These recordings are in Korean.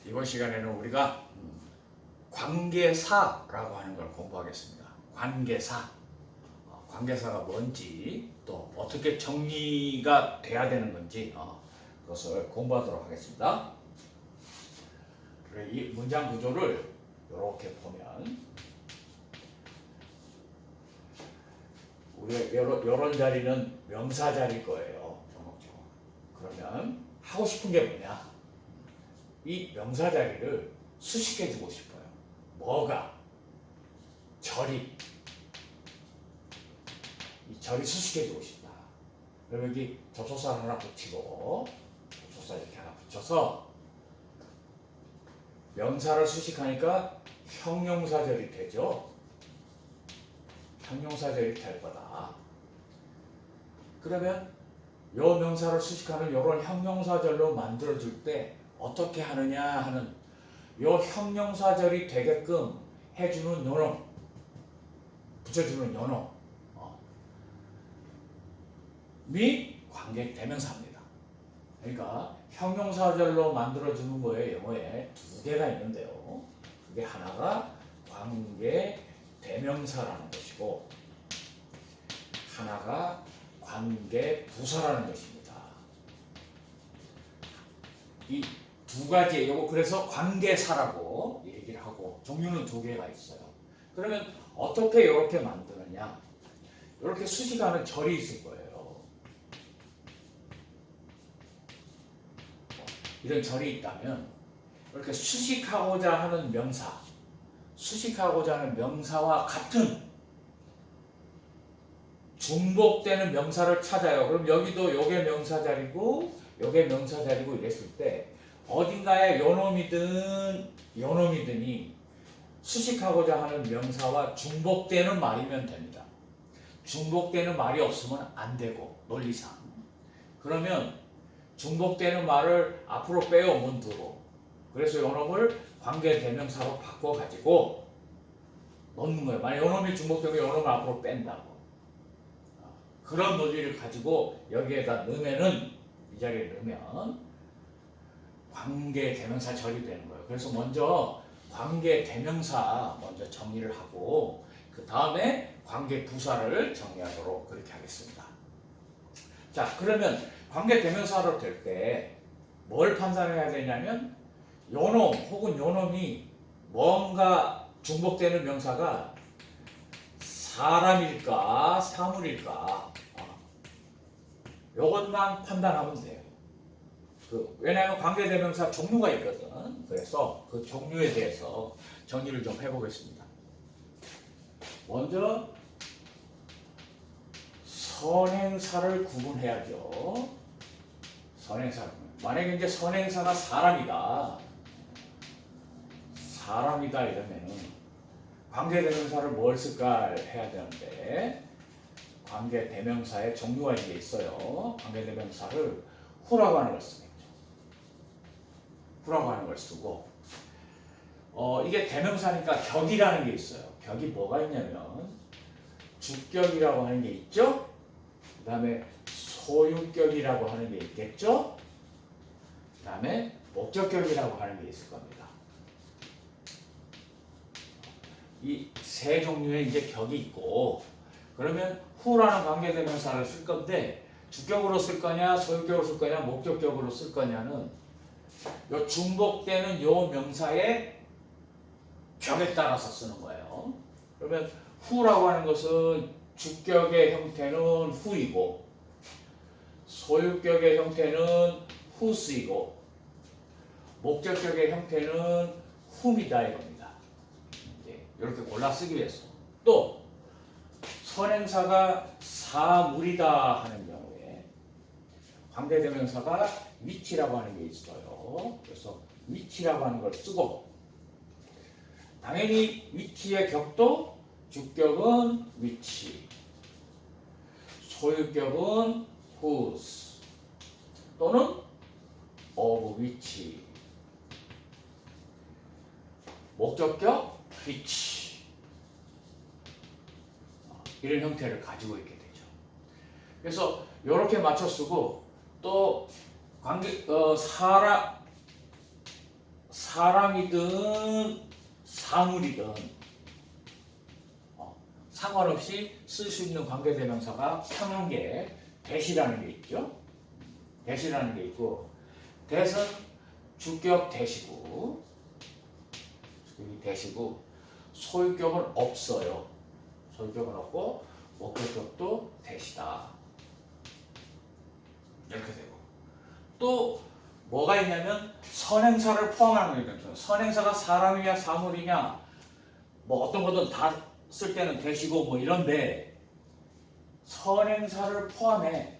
이번 시간에는 우리가 관계사라고 하는 걸 공부하겠습니다. 관계사. 관계사가 뭔지 또 어떻게 정리가 돼야 되는 건지 그것을 공부하도록 하겠습니다. 그래, 이 문장 구조를 이렇게 보면 우리가 이런 자리는 명사 자리일 거예요. 그러면 하고 싶은 게 뭐냐? 이 명사 자리를 수식해 주고 싶어요. 뭐가? 절이. 이 절이 수식해 주고 싶다. 그럼 여기 접속사 하나 붙이고 접속사 이렇게 하나 붙여서 명사를 수식하니까 형용사절이 되죠. 형용사절이 될 거다. 그러면 요 명사를 수식하는 이런 형용사절로 만들어줄 때 어떻게 하느냐 하는 요 형용사절이 되게끔 해주는 요놈, 붙여주는 요놈 미 관계 대명사입니다. 그러니까 형용사절로 만들어주는 거에 영어에 두 개가 있는데요. 그게 하나가 관계 대명사라는 것이고 하나가 관계 부사라는 것입니다. 이 두 가지, 요거 그래서 관계사라고 얘기를 하고 종류는 두 개가 있어요. 그러면 어떻게 이렇게 만드느냐? 이렇게 수식하는 절이 있을 거예요. 이런 절이 있다면 이렇게 수식하고자 하는 명사, 수식하고자 하는 명사와 같은 중복되는 명사를 찾아요. 그럼 여기도 요게 명사 자리고 요게 명사 자리고 이랬을 때 어딘가에 요놈이든이 수식하고자 하는 명사와 중복되는 말이면 됩니다. 중복되는 말이 없으면 안 되고 논리상. 그러면 중복되는 말을 앞으로 빼요, 문두로. 그래서 요놈을 관계 대명사로 바꿔가지고 넣는 거예요. 만약 요놈이 중복되면 요놈을 앞으로 뺀다고. 그런 논리를 가지고 여기에다 넣으면은 이 자리에 넣으면 관계 대명사 절이 되는 거예요. 그래서 먼저 관계 대명사 먼저 정리를 하고 그 다음에 관계 부사를 정리하도록 그렇게 하겠습니다. 자, 그러면 관계 대명사로 될 때 뭘 판단해야 되냐면 요놈 혹은 요놈이 뭔가 중복되는 명사가 사람일까 사물일까 요것만 판단하면 돼요. 왜냐하면 관계대명사 종류가 있거든. 그래서 그 종류에 대해서 정리를 좀 해보겠습니다. 먼저 선행사를 구분해야죠. 선행사. 만약에 이제 선행사가 사람이다 이러면은 관계대명사를 뭘 쓸까 해야 되는데 관계대명사의 종류가 이게 있어요. 관계대명사를 후라고 하는 걸 쓰겠죠. 후라고 하는 걸 쓰고 이게 대명사니까 격이라는 게 있어요. 격이 뭐가 있냐면 주격이라고 하는 게 있죠. 그 다음에 소유격이라고 하는 게 있겠죠. 그 다음에 목적격이라고 하는 게 있을 겁니다. 이 세 종류의 이제 격이 있고 그러면 후라는 관계대명사를 쓸 건데 주격으로 쓸 거냐 소유격으로 쓸 거냐 목적격으로 쓸 거냐는 요 중복되는 요 명사의 격에 따라서 쓰는 거예요. 그러면 후라고 하는 것은 주격의 형태는 후이고 소유격의 형태는 후쓰이고 목적격의 형태는 후이다 이겁니다. 이렇게 골라 쓰기 위해서 또 선행사가 사물이다 하는 경우에 관계대명사가 위치라고 하는 게 있어요. 그래서 위치라고 하는 걸 쓰고 당연히 위치의 격도 주격은 위치, 소유격은 whose 또는 of 위치, 목적격 which 이런 형태를 가지고 있게 되죠. 그래서 이렇게 맞춰 쓰고 또 사람이든 사물이든 상관없이 쓸 수 있는 관계대명사가 편한 게 대시라는 게 있죠. 대시라는 게 있고, 대는 주격 대시고, 주격이 대시고, 소유격은 없어요. 소유격은 없고 목적격도 대시다. 이렇게 되고, 또 뭐가 있냐면 선행사를 포함하는 게 있죠. 선행사가 사람이냐 사물이냐 뭐 어떤 거든 다 쓸 때는 대시고 뭐 이런데, 선행사를 포함해,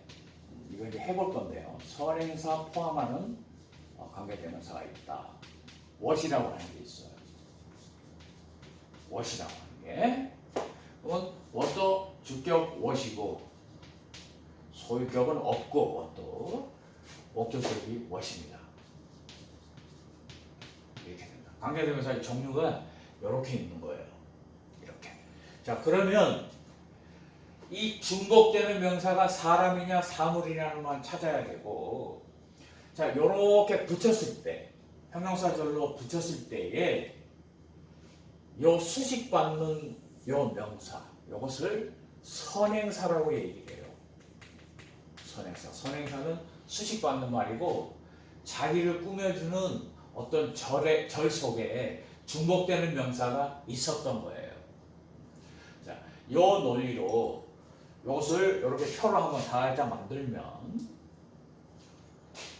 이거 이제 해볼 건데요. 선행사 포함하는 관계대명사가 있다. what이라고 하는 게 있어요. what이라고 하는 게. 그건 what도 주격 what이고 소유격은 없고 what도 목적격이 what입니다. 이렇게 됩니다. 관계대명사의 종류가 이렇게 있는 거예요. 이렇게. 자, 그러면 이 중복되는 명사가 사람이냐 사물이냐는 만 찾아야 되고, 자, 이렇게 붙였을 때, 형용사절로 붙였을 때에 요 수식받는 요 명사, 요것을 선행사라고 얘기해요. 선행사. 선행사는 수식받는 말이고, 자기를 꾸며주는 어떤 절 속에 중복되는 명사가 있었던 거예요. 자, 요 논리로 이것을 이렇게 표로 한번 살짝 만들면,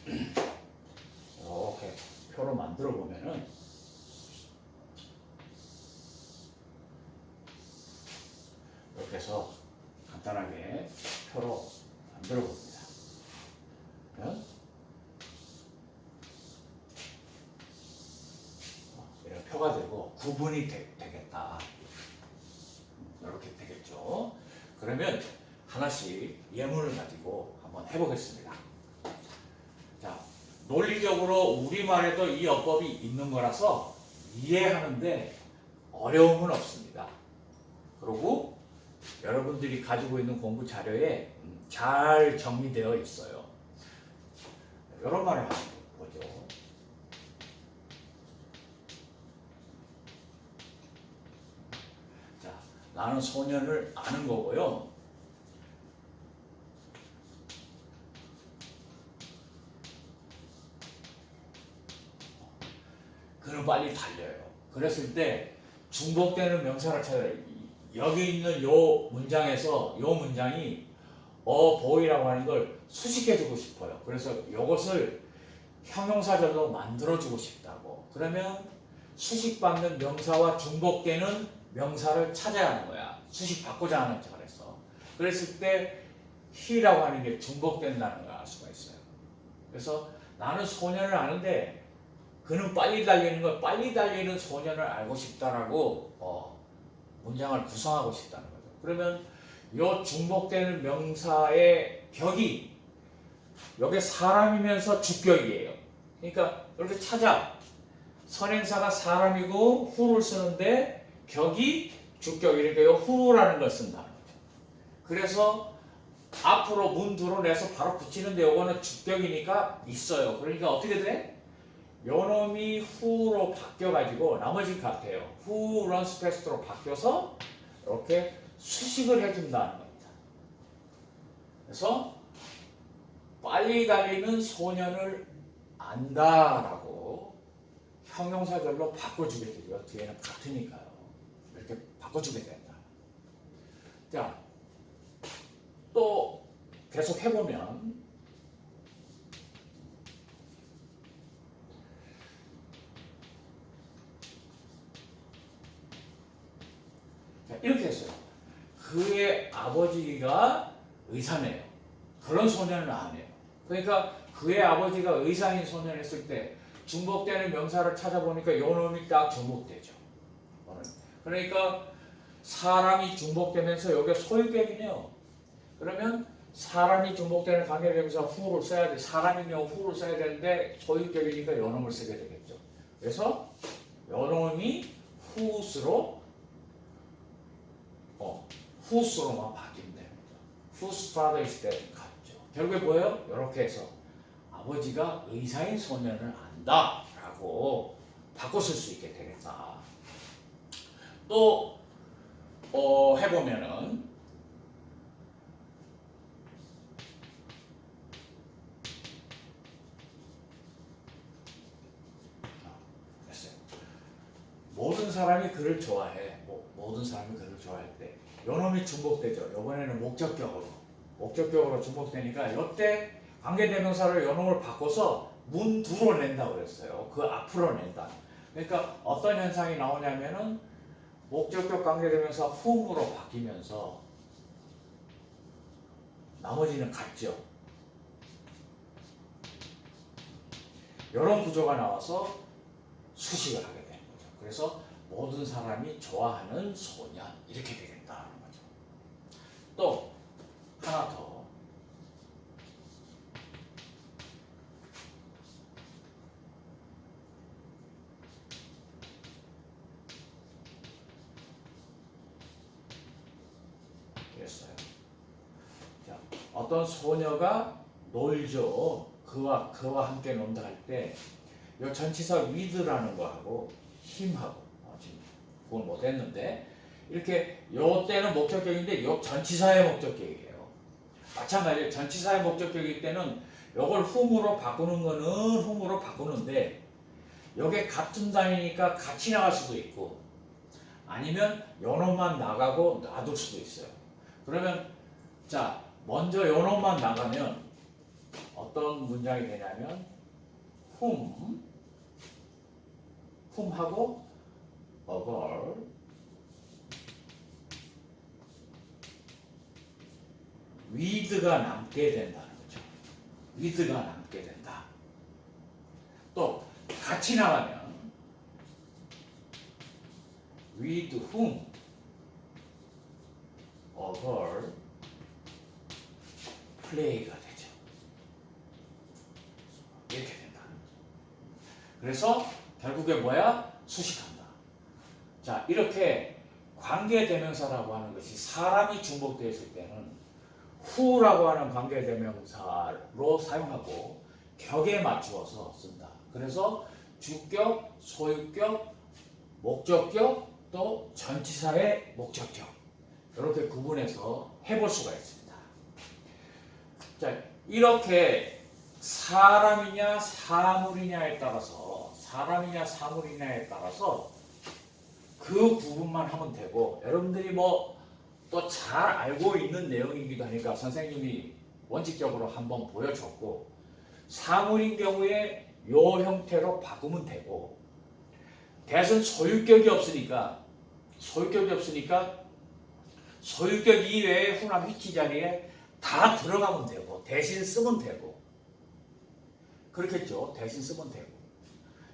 이렇게 표로 만들어 보면은 이렇게 해서 간단하게 표로 만들어 봅니다. 이런 표가 되고 구분이 되겠다. 이렇게 되겠죠. 그러면 하나씩 예문을 가지고 한번 해보겠습니다. 자, 논리적으로 우리말에도 이 어법이 있는 거라서 이해하는데 어려움은 없습니다. 그리고 여러분들이 가지고 있는 공부 자료에 잘 정리되어 있어요. 이런 말을 한번 보죠. 자, 나는 소년을 아는 거고요. 그는 빨리 달려요. 그랬을 때 중복되는 명사를 찾아요. 여기 있는 요 문장에서 요 문장이 보이라고 하는 걸 수식해주고 싶어요. 그래서 이것을 형용사절로 만들어주고 싶다고. 그러면 수식받는 명사와 중복되는 명사를 찾아야 하는 거야. 수식 바꾸자 하는 척을 했어. 그랬을 때 he라고 하는 게 중복된다는 걸 알 수가 있어요. 그래서 나는 소년을 아는데 그는 빨리 달리는 걸, 빨리 달리는 소년을 알고 싶다라고 문장을 구성하고 싶다는 거죠. 그러면 이 중복되는 명사의 격이 여기 사람이면서 주격이에요. 그러니까 이렇게 찾아. 선행사가 사람이고 who를 쓰는데 격이 주격이니까 이 who라는 걸 쓴다는 거죠. 그래서 앞으로 문 드러내서 바로 붙이는데 이거는 주격이니까 있어요. 그러니까 어떻게 돼? 요 놈이 who로 바뀌어가지고 나머지 같아요. who runs fast로 바뀌어서 이렇게 수식을 해준다는 겁니다. 그래서 빨리 달리는 소년을 안다라고 형용사절로 바꿔주게 되죠. 뒤에는 같으니까요. 이렇게 바꿔주게 된다. 자, 또 계속 해보면 이렇게 했어요. 그의 아버지가 의사네요. 그런 소년은 안 해요. 그러니까 그의 아버지가 의사인 소년을 했을 때 중복되는 명사를 찾아보니까 요 놈이 딱 중복되죠. 그러니까 사람이 중복되면서 여기가 소유격이네요. 그러면 사람이 중복되는 관계대명사 who를 써야 돼. 사람이면 who를 써야 되는데 소유격이니까 요 놈을 쓰게 되겠죠. 그래서 요 놈이 whos로 whos로만 바뀌면 됩니다. Whose father is dead 같죠. 결국에 뭐예요? 이렇게 해서 아버지가 의사인 소년을 안다라고 바꿔 쓸 수 있게 되겠다. 또 해보면은 됐어요. 모든 사람이 그를 좋아해. 모든 사람이 그를 좋아할 때 요놈이 중복되죠. 이번에는 목적격으로 중복되니까 이때 관계대명사를 요놈을 바꿔서 문두로 낸다고 그랬어요. 그 앞으로 낸다. 그러니까 어떤 현상이 나오냐면은 목적격 관계대명사 whom으로 바뀌면서 나머지는 같죠. 이런 구조가 나와서 수식을 하게 되는 거죠. 그래서 모든 사람이 좋아하는 소년 이렇게 되겠다는 거죠. 또 하나 더. 그랬어요. 자, 어떤 소녀가 놀죠. 그와 함께 논다 할 때 이 전치사 with라는 거하고 him하고 지금 구분 못했는데 이렇게 요 때는 목적격인데 요 전치사의 목적격이에요. 마찬가지로 전치사의 목적격일 때는 요걸 whom으로 바꾸는 거는 whom으로 바꾸는데 요게 같은 단위니까 같이 나갈 수도 있고 아니면 요 놈만 나가고 놔둘 수도 있어요. 그러면 자 먼저 요 놈만 나가면 어떤 문장이 되냐면 whom하고 a girl with가 남게 된다는 거죠. with가 남게 된다. 또 같이 나가면 with whom a girl play가 되죠. 이렇게 된다. 그래서 결국에 뭐야? 수식한다. 자, 이렇게 관계대명사라고 하는 것이 사람이 중복되어 있을 때는 who라고 하는 관계대명사로 사용하고 격에 맞추어서 쓴다. 그래서 주격, 소유격, 목적격, 또 전치사의 목적격 이렇게 구분해서 해볼 수가 있습니다. 자, 이렇게 사람이냐 사물이냐에 따라서 그 부분만 하면 되고 여러분들이 뭐 또 잘 알고 있는 내용이기도 하니까 선생님이 원칙적으로 한번 보여줬고 사물인 경우에 요 형태로 바꾸면 되고 대신 소유격이 없으니까 소유격 이외의 후나 위치 자리에 다 들어가면 되고 대신 쓰면 되고 그렇겠죠. 대신 쓰면 되고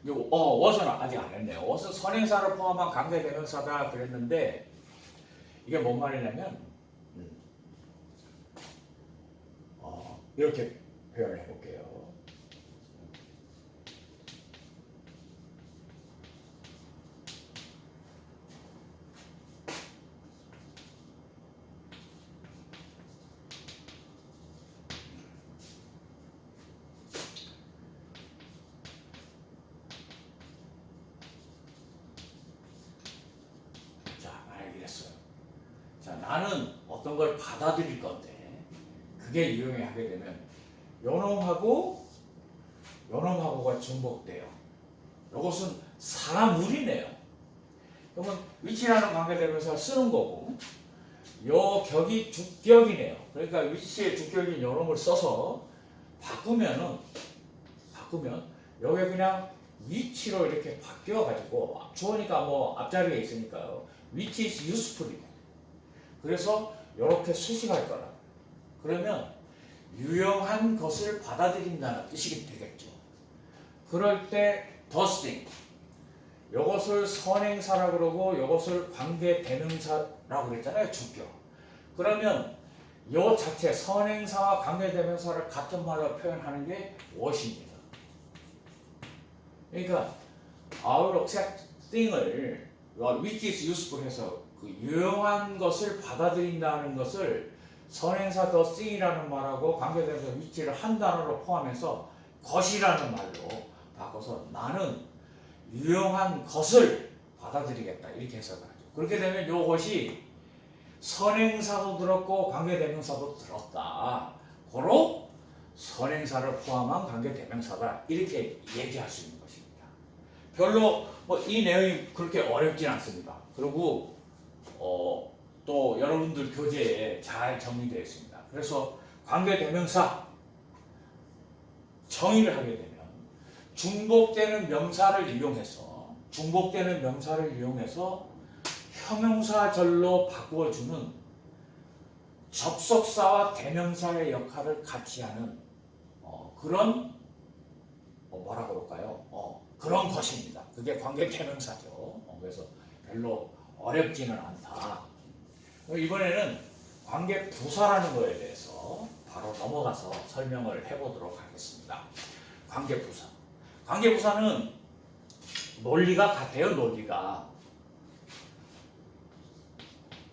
what은 아직 안 했네요. what은 선행사를 포함한 관계대명사다 그랬는데 이게 뭔 말이냐면 이렇게 표현을 해볼게요. 자, 나는 어떤 걸 받아들일 건데 그게 유형이 하게 되면 요놈하고가 중복돼요. 이것은 사물이네요. 그러면 위치라는 관계대명사 쓰는 거고 요 격이 주격이네요. 그러니까 위치의 주격인 요놈을 써서 바꾸면 여기 그냥 위치로 이렇게 바뀌어가지고 주어니까 뭐 앞자리에 있으니까요. 위치 is useful이네. 그래서 이렇게 수식할 거라. 그러면 유용한 것을 받아들인다는 뜻이 되겠죠. 그럴 때 does thing 이것을 선행사라고 그러고 이것을 관계대명사라고 그랬잖아요. 주격. 그러면 이 자체 선행사와 관계대명사를 같은 말로 표현하는 게 what입니다. 그러니까 our accept thing을 which is useful 해서 그 유용한 것을 받아들인다는 것을 선행사 the thing이라는 말하고 관계대명사 위치를 한 단어로 포함해서 것이라는 말로 바꿔서 나는 유용한 것을 받아들이겠다 이렇게 해석을 하죠. 그렇게 되면 이것이 선행사도 들었고 관계대명사도 들었다. 고로 선행사를 포함한 관계대명사다 이렇게 얘기할 수 있는 것입니다. 별로 뭐 이 내용이 그렇게 어렵진 않습니다. 그리고 또 여러분들 교재에 잘 정리되어 있습니다. 그래서 관계대명사 정의를 하게 되면 중복되는 명사를 이용해서 형용사절로 바꾸어주는 접속사와 대명사의 역할을 같이 하는 그런 뭐라 그럴까요? 그런 것입니다. 그게 관계대명사죠. 그래서 별로 어렵지는 않다. 이번에는 관계부사라는 거에 대해서 바로 넘어가서 설명을 해보도록 하겠습니다. 관계부사. 관계부사는 논리가 같아요. 논리가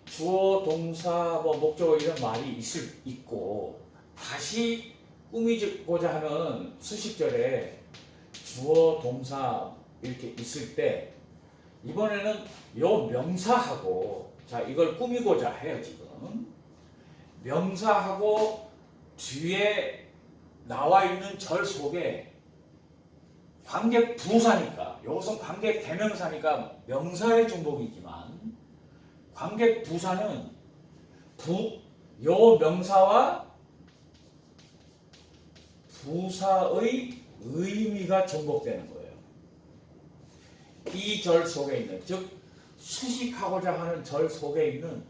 주어, 동사, 목적어 이런 말이 있고 다시 꾸미고자 하는 수식절에 주어, 동사 이렇게 있을 때 이번에는 요 명사하고 자 이걸 꾸미고자 해요. 지금 명사하고 뒤에 나와 있는 절 속에 관계 부사니까 이것은 관계 대명사니까 명사의 중복이지만 관계 부사는 요 명사와 부사의 의미가 중복되는 거예요. 이 절 속에 있는 즉 수식하고자 하는 절 속에 있는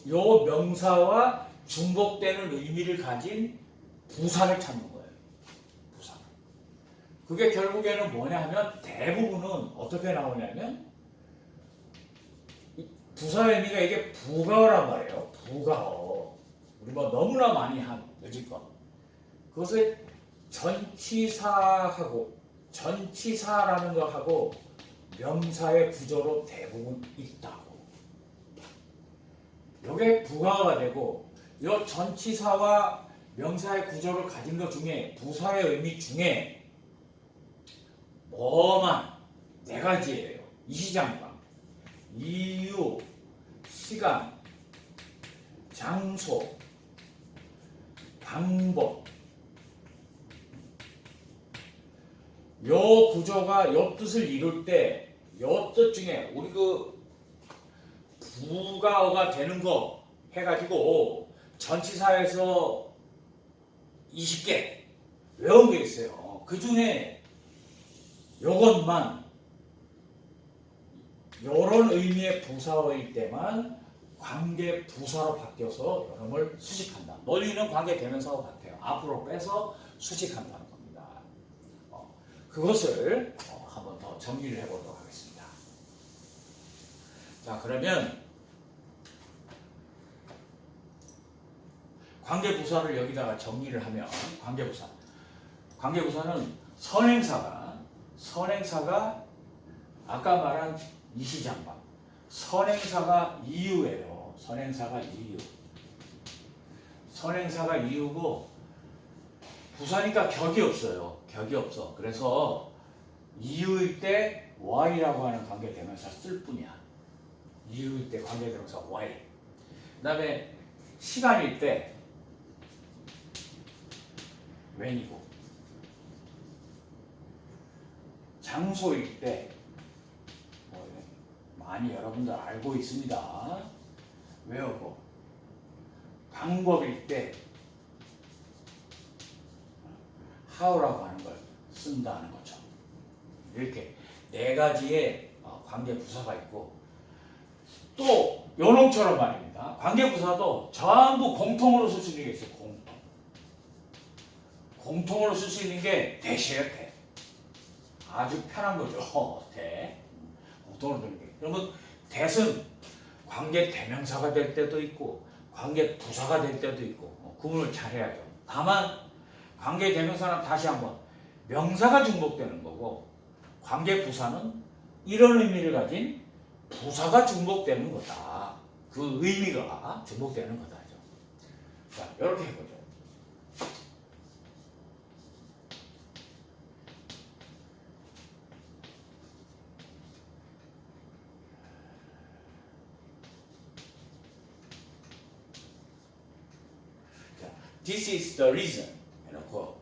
요 명사와 중복되는 의미를 가진 부사를 찾는 거예요. 부사. 그게 결국에는 뭐냐 하면 대부분은 어떻게 나오냐면 부사의 의미가 이게 부가어란 말이에요. 부가어. 우리 뭐 너무나 많이 한 여지껏. 그것을 전치사라는 거하고 명사의 구조로 대부분 있다고. 이게 부가어가 되고 이 전치사와 명사의 구조를 가진 것 중에 부사의 의미 중에 뭐만 네 가지예요. 이시장방, 이유, 시간, 장소, 방법. 요 구조가 요 뜻을 이룰 때 요 뜻 중에 우리 그 부가어가 되는 거 해가지고 전치사에서 20개 외운 게 있어요. 그 중에 요것만 요런 의미의 부사어일 때만 관계 부사로 바뀌어서 요놈을 수식한다. 논리는 관계 대명사와 같아요. 앞으로 빼서 수식한다는 겁니다. 그것을 한번 더 정리를 해보도록 하겠습니다. 자, 그러면 관계부사를 여기다가 정리를 하면 관계부사는 선행사가 아까 말한 이시장방 선행사가 이유예요. 선행사가 이유고 부사니까 격이 없어요. 그래서 이유일 때 y라고 하는 관계대명사 쓸 뿐이야. 이유일 때 관계대명사 y. 그 다음에 시간일 때 when이고 장소일 때 많이 여러분들 알고 있습니다. 외우고 방법일 때 how라고 하는 걸 쓴다는 거죠. 이렇게 네 가지의 관계부사가 있고 또 요놈처럼 말입니다. 관계부사도 전부 공통으로 쓸 수 있는 게 있어요. 공통으로 쓸 수 있는 게 대시예요. 대. 아주 편한 거죠. 대. 공통으로 쓰는 게. 그러면 대는 관계 대명사가 될 때도 있고 관계 부사가 될 때도 있고 구분을 잘 해야죠. 다만 관계 대명사는 다시 한번 명사가 중복되는 거고 관계 부사는 이런 의미를 가진 부사가 중복되는 거다. 그 의미가 중복되는 거다죠. 자, 이렇게 해보죠. this is the reason 해놓고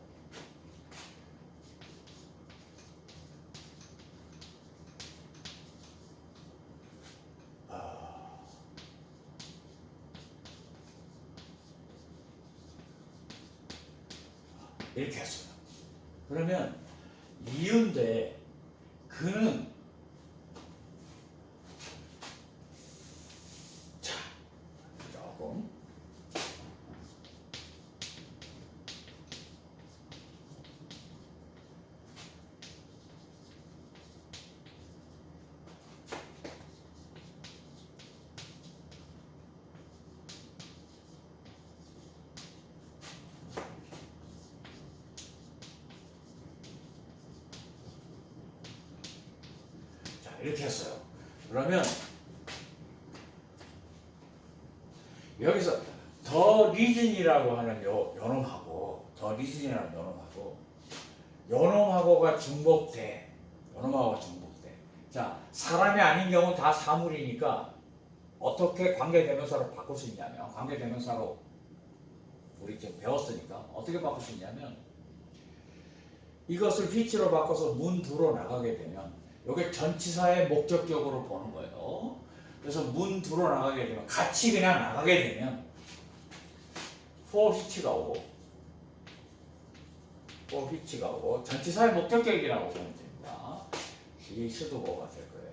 이렇게 했어요. 그러면 이유인데 그는 자 조금 이렇게 했어요. 그러면 여기서 더 리즌이라고 하는 요놈하고 더 리즌이라는 요놈하고가 중복돼. 요놈하고가 중복돼. 자, 사람이 아닌 경우는 다 사물이니까 어떻게 관계대명사로 바꿀 수 있냐면 관계대명사로 우리 지금 배웠으니까 어떻게 바꿀 수 있냐면 이것을 which로 바꿔서 문두로 나가게 되면 이게 전치사의 목적격으로 보는 거예요. 그래서 문두로 나가게 되면 같이 그냥 나가게 되면 for which가 오고 전치사의 목적격이라고 보면 됩니다. he should go가 될 거예요.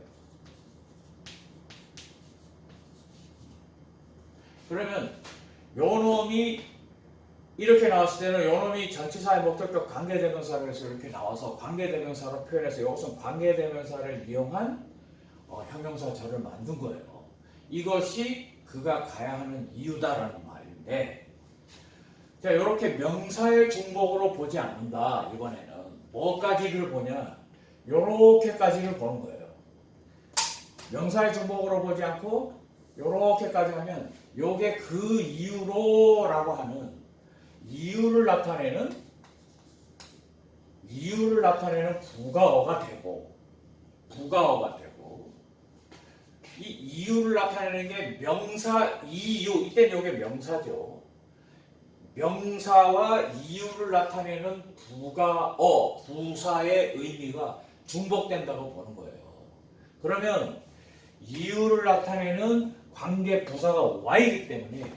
그러면 요놈이 이렇게 나왔을 때는 요놈이 전치사의 목적격 관계대명사로 해서 이렇게 나와서 관계대명사로 표현해서 이것은 관계대명사를 이용한 형용사절을 만든 거예요. 이것이 그가 가야 하는 이유다라는 말인데, 자, 이렇게 명사의 중복으로 보지 않는다. 이번에는 뭐까지를 보냐? 요렇게까지를 보는 거예요. 명사의 중복으로 보지 않고 요렇게까지 하면 요게 그 이유로라고 하는 이유를 나타내는 부가어가 되고 이 이유를 나타내는 게 명사 이유, 이때는 이게 명사죠. 명사와 이유를 나타내는 부가어, 부사의 의미가 중복된다고 보는 거예요. 그러면 이유를 나타내는 관계 부사가 Y이기 때문에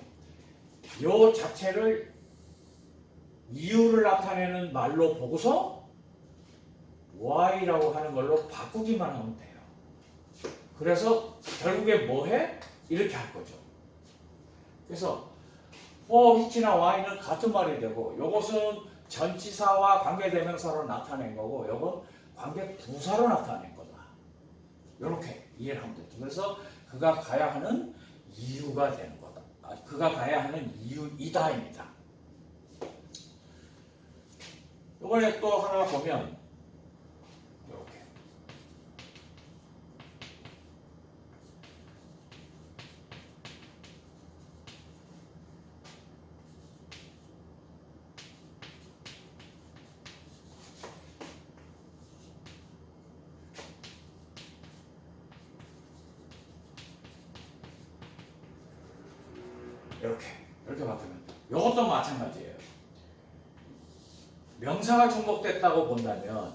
이 자체를 이유를 나타내는 말로 보고서 Y라고 하는 걸로 바꾸기만 하면 돼요. 그래서 결국에 뭐해? 이렇게 할 거죠. 그래서 for, which나 Y는 같은 말이 되고 이것은 전치사와 관계대명사로 나타낸 거고 이건 관계부사로 나타낸 거다. 이렇게 이해를 하면 되죠. 그래서 그가 가야 하는 이유가 되는 거다. 그가 가야 하는 이유이다입니다. 이번에 또 하나 보면 이렇게 이렇게 바꾸면 이것도 마찬가지예요. 명사가 중복됐다고 본다면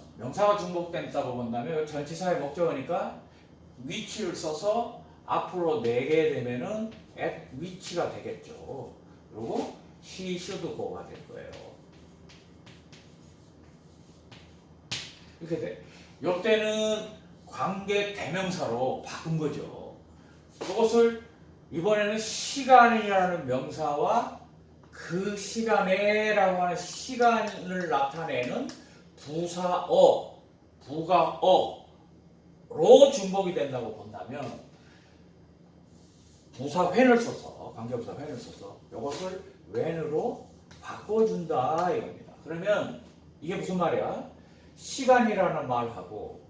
전치사의 목적어니까 which를 써서 앞으로 내게 되면은 at which가 되겠죠. 그리고 he should go가 될 거예요. 이렇게 돼. 이때는 관계 대명사로 바꾼 거죠. 그것을 이번에는 시간이라는 명사와 그 시간에라고 하는 시간을 나타내는 부사어, 부가어로 중복이 된다고 본다면 부사 when을 써서 관계부사 when을 써서 이것을 when으로 바꿔준다 이겁니다. 그러면 이게 무슨 말이야? 시간이라는 말하고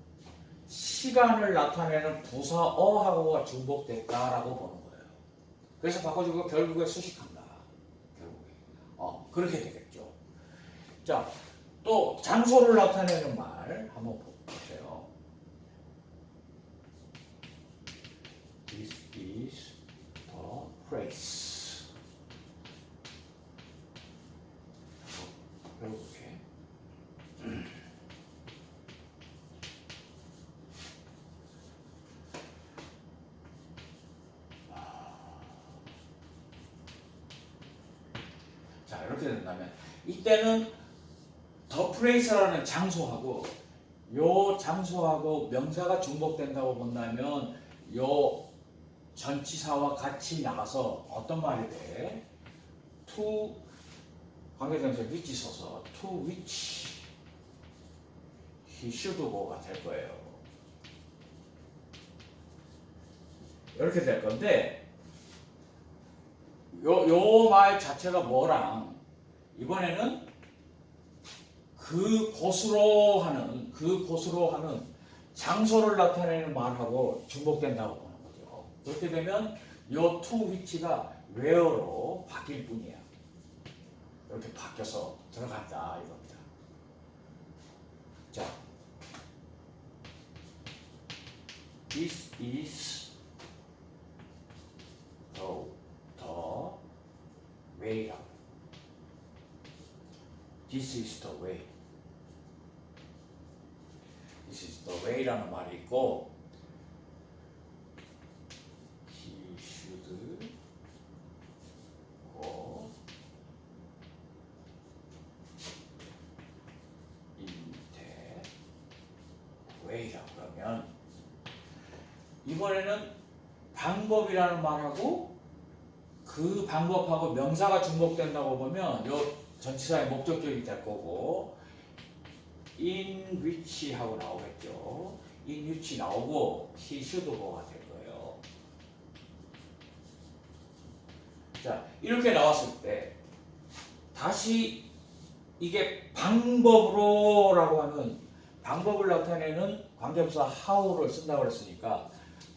시간을 나타내는 부사어하고가 중복됐다라고 보는 거예요. 그래서 바꿔주고 결국에 수식한다. 그렇게 되겠죠. 자, 또 장소를 나타내는 말 한번 보세요. This is the place. 이렇게 된다면 이때는 the place라는 장소하고 요 장소하고 명사가 중복된다고 본다면 요 전치사와 같이 나가서 어떤 말이 돼? to 관계대명사 which 써서 to which he should go가 될 거예요. 이렇게 될 건데 요 말 자체가 뭐랑 이번에는 그곳으로 하는 장소를 나타내는 말하고 중복된다고 보는 거죠. 그렇게 되면 요 to which가 where로 바뀔 뿐이야. 이렇게 바뀌어서 들어간다 이겁니다. 자, this is the way라고. This is the way. This is the way라는 말이 있고 he should go in that way라고 그러면 이번에는 방법이라는 말하고 그 방법하고 명사가 중복된다고 보면 요 전치사의 목적격이 될 거고 in which 하고 나오겠죠. in which 나오고 he should go가 될 거예요. 자, 이렇게 나왔을 때 다시 이게 방법으로라고 하는 방법을 나타내는 관계부사 how를 쓴다고 그랬으니까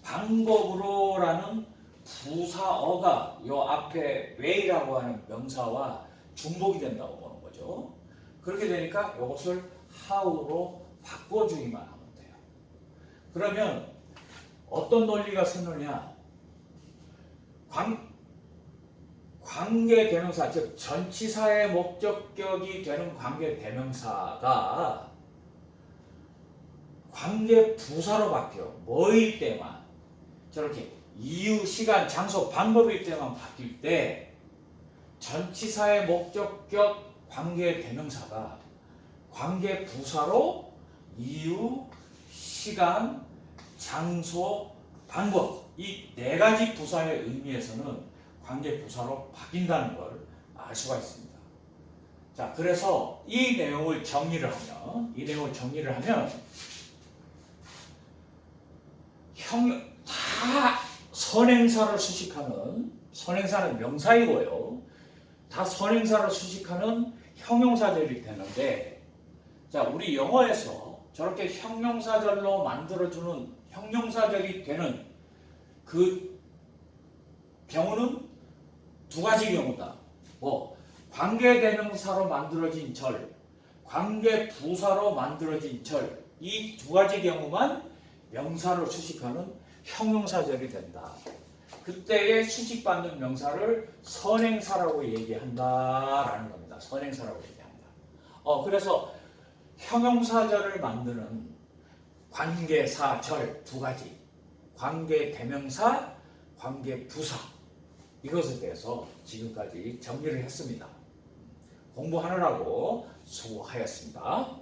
방법으로라는 부사어가 요 앞에 way라고 하는 명사와 중복이 된다고 보는 거죠. 그렇게 되니까 이것을 how로 바꿔주기만 하면 돼요. 그러면 어떤 논리가 쓰느냐? 관계대명사, 즉 전치사의 목적격이 되는 관계대명사가 관계부사로 바뀌어. 뭐일 때만 저렇게 이유, 시간, 장소, 방법일 때만 바뀔 때 전치사의 목적격 관계대명사가 관계부사로 이유, 시간, 장소, 방법 이 네 가지 부사의 의미에서는 관계부사로 바뀐다는 걸 알 수가 있습니다. 자, 그래서 이 내용을 정리를 하면 다 선행사를 수식하는 선행사는 명사이고요. 다 선행사를 수식하는 형용사절이 되는데 자, 우리 영어에서 저렇게 형용사절로 만들어주는 형용사절이 되는 그 경우는 두 가지 경우다. 뭐 관계대명사로 만들어진 절, 관계부사로 만들어진 절, 이 두 가지 경우만 명사를 수식하는 형용사절이 된다. 그때의 수식받는 명사를 선행사라고 얘기한다라는 겁니다. 선행사라고 얘기한다. 그래서 형용사절을 만드는 관계사절 두 가지, 관계대명사, 관계부사 이것에 대해서 지금까지 정리를 했습니다. 공부하느라고 수고하였습니다.